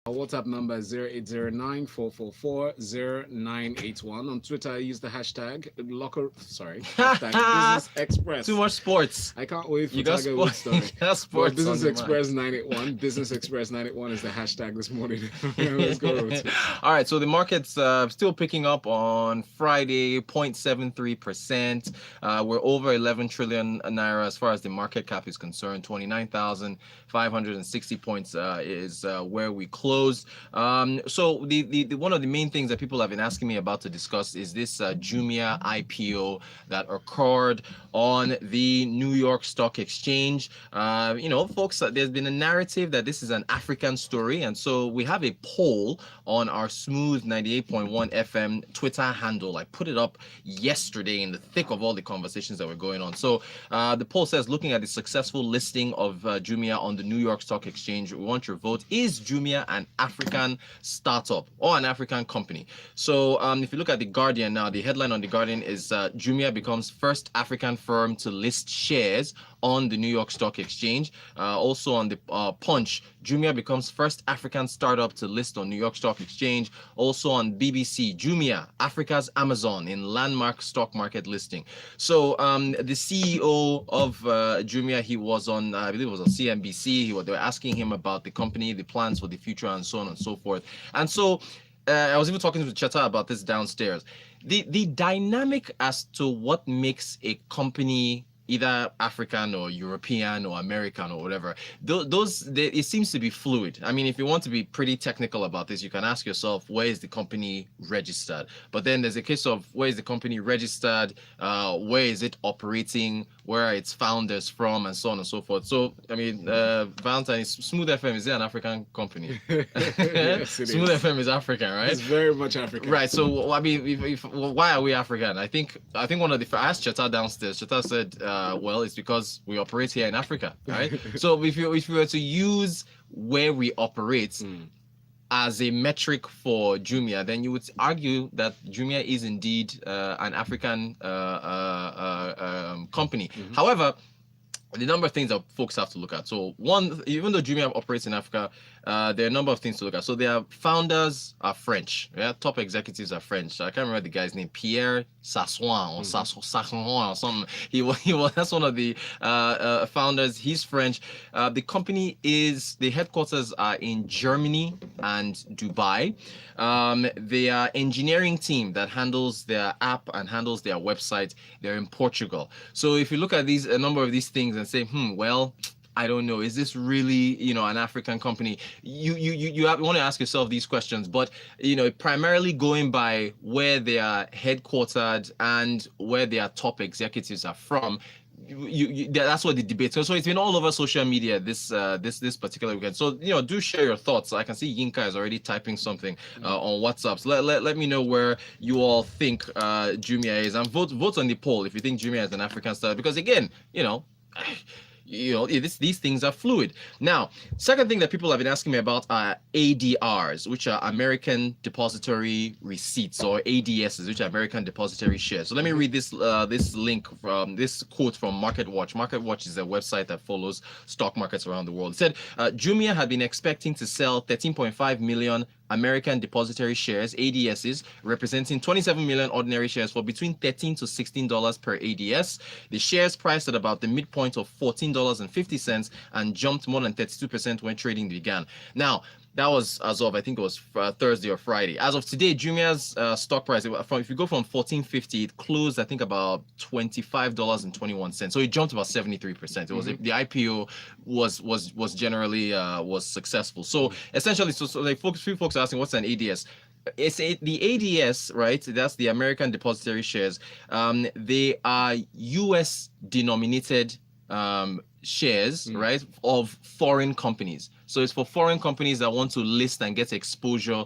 Our WhatsApp number is 0809-444-0981. On Twitter, I use the hashtag hashtag Business Express. Too much sports. I can't wait for You got Tiger Woods sports. story. You got sports Business on the Express 981. Business Express 981 is the hashtag this morning. Let's go, Rotus. All right, so the market's still picking up on Friday, 0.73%. We're over 11 trillion naira as far as the market cap is concerned. 29,560 points is where we closed. So the one of the main things that people have been asking me about to discuss is this Jumia IPO that occurred on the New York Stock Exchange. Folks, there's been a narrative that this is an African story, and so we have a poll on our Smooth 98.1 FM Twitter handle. I put it up yesterday in the thick of all the conversations that were going on. So the poll says, looking at the successful listing of Jumia on the New York Stock Exchange, we want your vote. Is Jumia an African startup or an African company? So if you look at The Guardian now, the headline on The Guardian is Jumia becomes first African firm to list shares on the New York Stock Exchange. Also on the Punch, Jumia becomes first African startup to list on New York Stock Exchange. Also on BBC, Jumia, Africa's Amazon in landmark stock market listing. So the CEO of Jumia, he was on, I believe it was on CNBC. They were asking him about the company, the plans for the future, and so on and so forth. And so I was even talking to Cheta about this downstairs. The dynamic as to what makes a company either African or European or American or whatever, it seems to be fluid. I mean, if you want to be pretty technical about this, you can ask yourself, where is the company registered? But then there's a case of, where is the company registered? Where is it operating? Where are its founders from? And so on and so forth. So, I mean, Valentine, Smooth FM, is it an African company? Yes, it Smooth is. FM is African, right? It's very much African. Right. So, I mean, why are we African? I think one of the, I asked Cheta downstairs. Cheta said, well, it's because we operate here in Africa, right? So if you were to use where we operate as a metric for Jumia, then you would argue that Jumia is indeed an African company. However, the number of things that folks have to look at. So one, even though Jumia operates in Africa, there are a number of things to look at. So their founders are French. Yeah, top executives are French. I can't remember the guy's name, Pierre Sassoin or Sassoin or something. He was that's one of the founders. He's French. The company the headquarters are in Germany and Dubai. Their engineering team that handles their app and handles their website, they're in Portugal. So if you look at a number of these things and say, well, I don't know, is this really, an African company? You want to ask yourself these questions, but, primarily going by where they are headquartered and where their top executives are from, that's what the debate. So it's been all over social media this particular weekend. So do share your thoughts. I can see Yinka is already typing something on WhatsApp. So let me know where you all think Jumia is, and vote on the poll if you think Jumia is an African startup. Because again, these things are fluid. Now, second thing that people have been asking me about are ADRs, which are American Depository Receipts, or ADSs, which are American Depository Shares. So let me read this link from this quote from MarketWatch. MarketWatch is a website that follows stock markets around the world. It said, Jumia had been expecting to sell 13.5 million American Depository Shares, ADSs, representing 27 million ordinary shares for between $13 to $16 per ADS. The shares priced at about the midpoint of $14.50 and jumped more than 32% when trading began. Now, that was as of, I think it was Thursday or Friday. As of today, Jumia's stock price, if you go from $14.50, it closed, I think, about $25.21. So it jumped about 73%. It was the IPO was generally was successful. So essentially, so like few folks are asking, what's an ADS? The ADS, right? That's the American Depository Shares. They are US denominated shares, right, of foreign companies. So it's for foreign companies that want to list and get exposure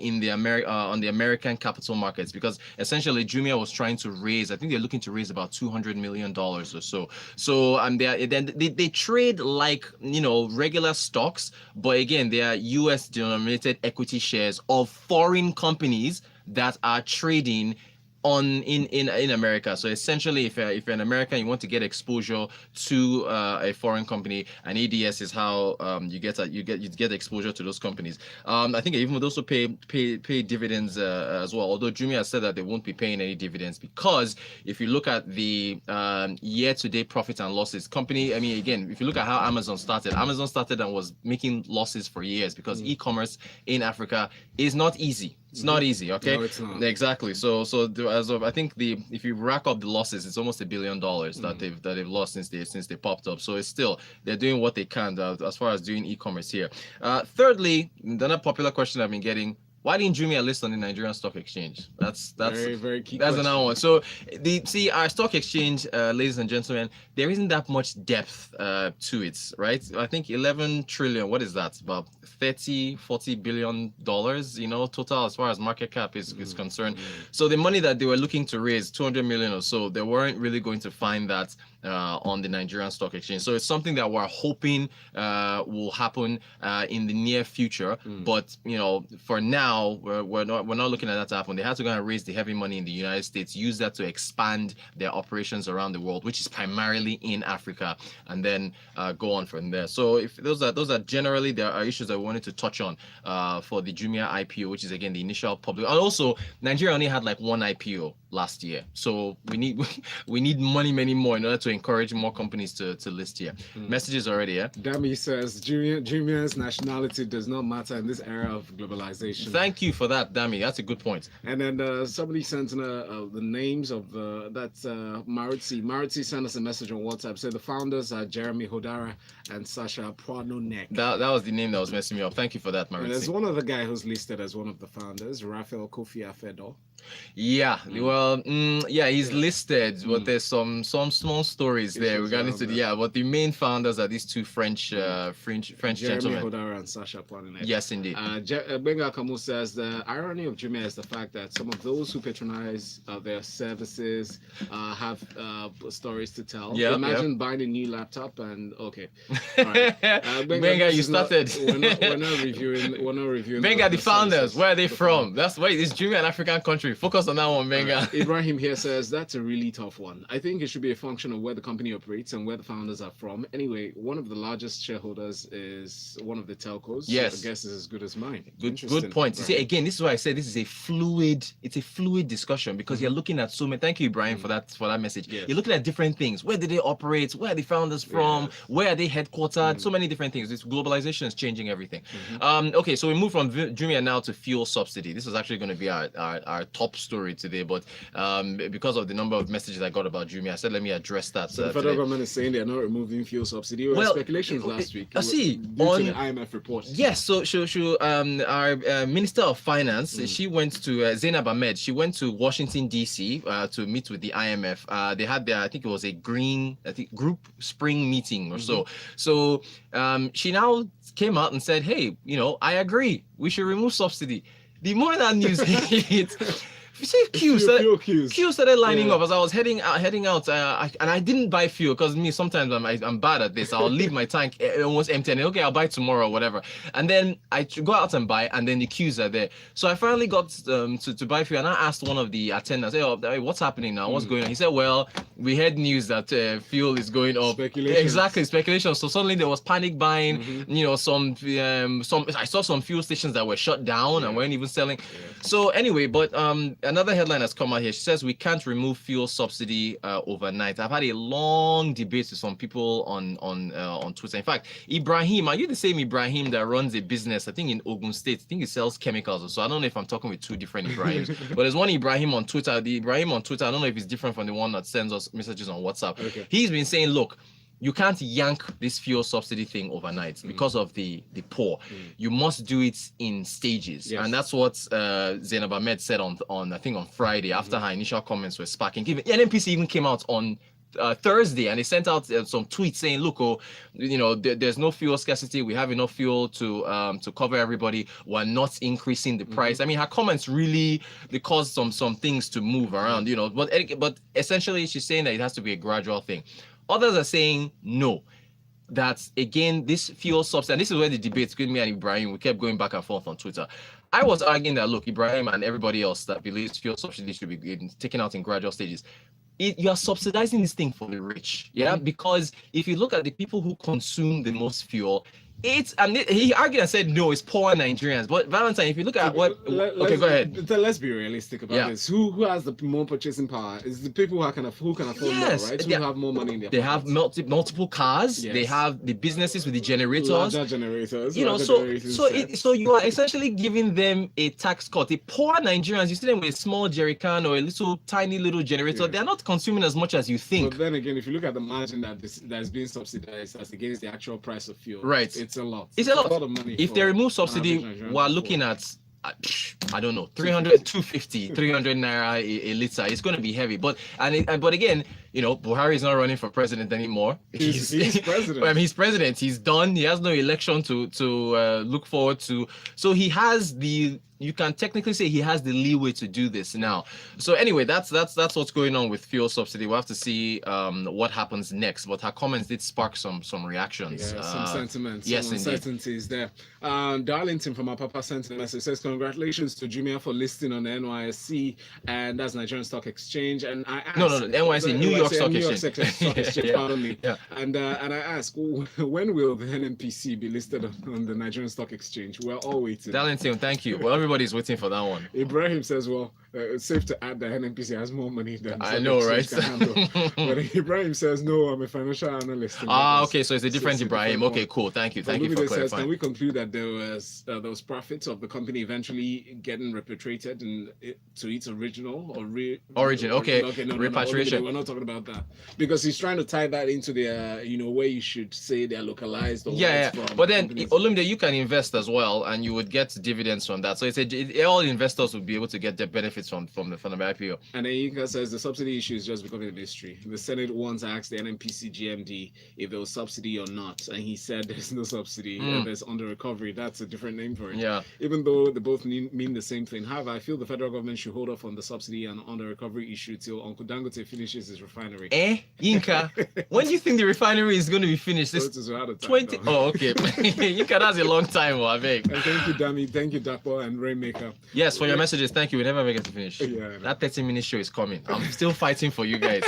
in the on the American capital markets, because essentially Jumia was trying to raise, I think they're looking to raise about $200 million or so. So they trade like regular stocks, but again they are US denominated equity shares of foreign companies that are trading in America. So essentially, if you're an American, you want to get exposure to a foreign company, and ADS is how you get exposure to those companies. I think even those who pay dividends as well. Although Jumia has said that they won't be paying any dividends, because if you look at the year-to-date profits and losses, company. I mean, again, if you look at how Amazon started and was making losses for years, because e-commerce in Africa is not easy. It's not easy, okay? No, it's not. Exactly. So as of, I think if you rack up the losses, it's almost $1 billion that they've lost since they popped up. So it's still, they're doing what they can as far as doing e-commerce here. Thirdly, another popular question I've been getting: why didn't Jumia list on the Nigerian Stock Exchange? That's very, very key. That's question. another one. So our stock exchange, ladies and gentlemen, there isn't that much depth to it, right? I think 11 trillion. What is that? About 30-40 billion dollars, total as far as market cap is concerned. So the money that they were looking to raise, 200 million or so, they weren't really going to find that on the Nigerian Stock Exchange. So it's something that we're hoping will happen in the near future. But for now, we're not looking at that to happen. They have to go and raise the heavy money in the United States, use that to expand their operations around the world, which is primarily in Africa, and then go on from there. So if those are generally, there are issues that we wanted to touch on for the Jumia IPO, which is again the initial public. And also, Nigeria only had like one IPO last year, so we need many more in order to encourage more companies to list here. Messages already, yeah. Dami says Jumia's nationality does not matter in this era of globalization. Thank you for that, Dami. That's a good point. And then somebody sent in the names of that's Maruti. Maruti sent us a message on WhatsApp. Said the founders are Jeremy Hodara and Sasha Pwanonek. That was the name that was messing me up. Thank you for that, Maruti. And there's one other guy who's listed as one of the founders, Raphael Kofi Afedo. Yeah, well, he's listed, but there's some small stories there regarding to but the main founders are these two French Jeremy gentlemen. Hodara and Sasha Pwanonek. Yes, indeed. Benga Kamu says the irony of Jumia is the fact that some of those who patronize their services have stories to tell. Imagine buying a new laptop and okay. All right. Benga, you started. We're not reviewing. Benga, the founders, where are they from? That's why it's Jumia, an African country. Focus on that one, Benga. Ibrahim here says that's a really tough one. I think it should be a function of where the company operates and where the founders are from. Anyway, one of the largest shareholders is one of the telcos. Yes. So I guess is as good as mine. Good point. You see, again, this is why I said this is a fluid discussion, because you're looking at so many. Thank you, Ibrahim, for that message. Yes. You're looking at different things. Where do they operate? Where are the founders from? Yes. Where are they headquartered? So many different things. This globalization is changing everything. Okay, so we move from Jumia now to fuel subsidy. This is actually going to be our top story today, but because of the number of messages I got about Jumia, I said let me address that. So the federal government is saying they're not removing fuel subsidy. Well, speculations last week. I see on the IMF report. Yes, so our Minister of Finance, she went to Zainab Ahmed. She went to Washington D.C. To meet with the IMF. They had their, I think it was a group spring meeting or so. So she now came out and said, hey, I agree, we should remove subsidy. The more that news hit, you see queues started lining up as I was heading out, and I didn't buy fuel because sometimes I'm bad at this. I'll leave my tank almost empty and okay, I'll buy tomorrow or whatever, and then I go out and buy, and then the queues are there. So I finally got to buy fuel, and I asked one of the attendants, hey, what's happening now? What's going on? He said, well, we heard news that fuel is going up. Exactly, speculation. So suddenly there was panic buying. Some I saw some fuel stations that were shut down and weren't even selling. So anyway, but another headline has come out here. She says we can't remove fuel subsidy overnight. I've had a long debate with some people on Twitter. In fact, Ibrahim, are you the same Ibrahim that runs a business, I think in Ogun State? I think he sells chemicals or so. I don't know if I'm talking with two different Ibrahims. But there's one Ibrahim on Twitter. The Ibrahim on Twitter, I don't know if it's different from the one that sends us messages on WhatsApp. Okay. He's been saying, look, you can't yank this fuel subsidy thing overnight because of the poor. You must do it in stages. Yes. And that's what Zainab Ahmed said on I think on Friday after her initial comments were sparking. Even NNPC even came out on Thursday and they sent out some tweets saying, look, there's no fuel scarcity. We have enough fuel to cover everybody. We're not increasing the price. I mean, her comments really, they caused some things to move around, but essentially she's saying that it has to be a gradual thing. Others are saying no. that, again, this fuel subsidy, and this is where the debate between me and Ibrahim, we kept going back and forth on Twitter. I was arguing that, look, Ibrahim and everybody else that believes fuel subsidy should be taken out in gradual stages, you are subsidizing this thing for the rich, because if you look at the people who consume the most fuel, he argued and said no, it's poor Nigerians. But Valentine, if you look at what, okay, go ahead. Let's be realistic about this. Who has the more purchasing power? Is the people who can afford more, right? Who have more money in their They pockets. have multiple cars. Yes. They have the businesses with the generators. Larger generators. So you are essentially giving them a tax cut. The poor Nigerians, you see them with a small jerry can or a tiny little generator. They're not consuming as much as you think. But then again, if you look at the margin that's being subsidized as against the actual price of fuel, right? It's a lot. It's a lot of money. If they remove subsidy, we're looking at, I don't know, 250, 300 naira a liter. It's going to be heavy. But again, Buhari is not running for president anymore. He's president. I mean, he's president. He's done. He has no election to look forward to. So he has you can technically say he has the leeway to do this now. So anyway, that's what's going on with fuel subsidy. We'll have to see what happens next. But her comments did spark some reactions. Yeah, some sentiments. Yes, some uncertainties there. Darlington from our Papa sent a message. Says congratulations to Jumia for listing on the NYSE, and that's Nigerian Stock Exchange. And I asked, no, NYSE, New York Stock Exchange. Pardon me. Yeah. And I asked, when will the NNPC be listed on the Nigerian Stock Exchange? We're all waiting. Darlington, thank you. Well, everybody's waiting for that one. Ibrahim says, well, it's safe to add that NNPC has more money than I know, right? But Ibrahim says, no, I'm a financial analyst. Okay, so it's a different Ibrahim. Okay, cool. Thank you for clarifying. Can we conclude that there was profits of the company eventually getting repatriated to its original origin? Okay, no, repatriation. We're not talking about that because he's trying to tie that into the where you should say they're localized. Or But then Olumide, you can invest as well, and you would get dividends from that. So all investors would be able to get their benefits from the IPO. And then Yinka says the subsidy issue is just becoming a mystery. The Senate once asked the NNPC GMD if there was subsidy or not, and he said there's no subsidy and there's under recovery. That's a different name for it. Yeah. Even though they both mean the same thing. However, I feel the federal government should hold off on the subsidy and under recovery issue till Uncle Dangote finishes his refinery. Yinka, when do you think the refinery is going to be finished? Rotus are out of time, 20. Oh, okay. Yinka, that's a long time, I beg. And thank you, Dami. Thank you, Dapo and Rainmaker. Yes, for your messages. Thank you. We never make it to finish. Yeah, that 30-minute show is coming. I'm still fighting for you guys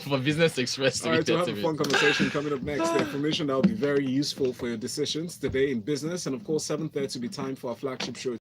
for Business Express to All right, be 30 we'll have a fun conversation coming up next. The information that will be very useful for your decisions today in business. And of course, 7:30 will be time for our flagship show.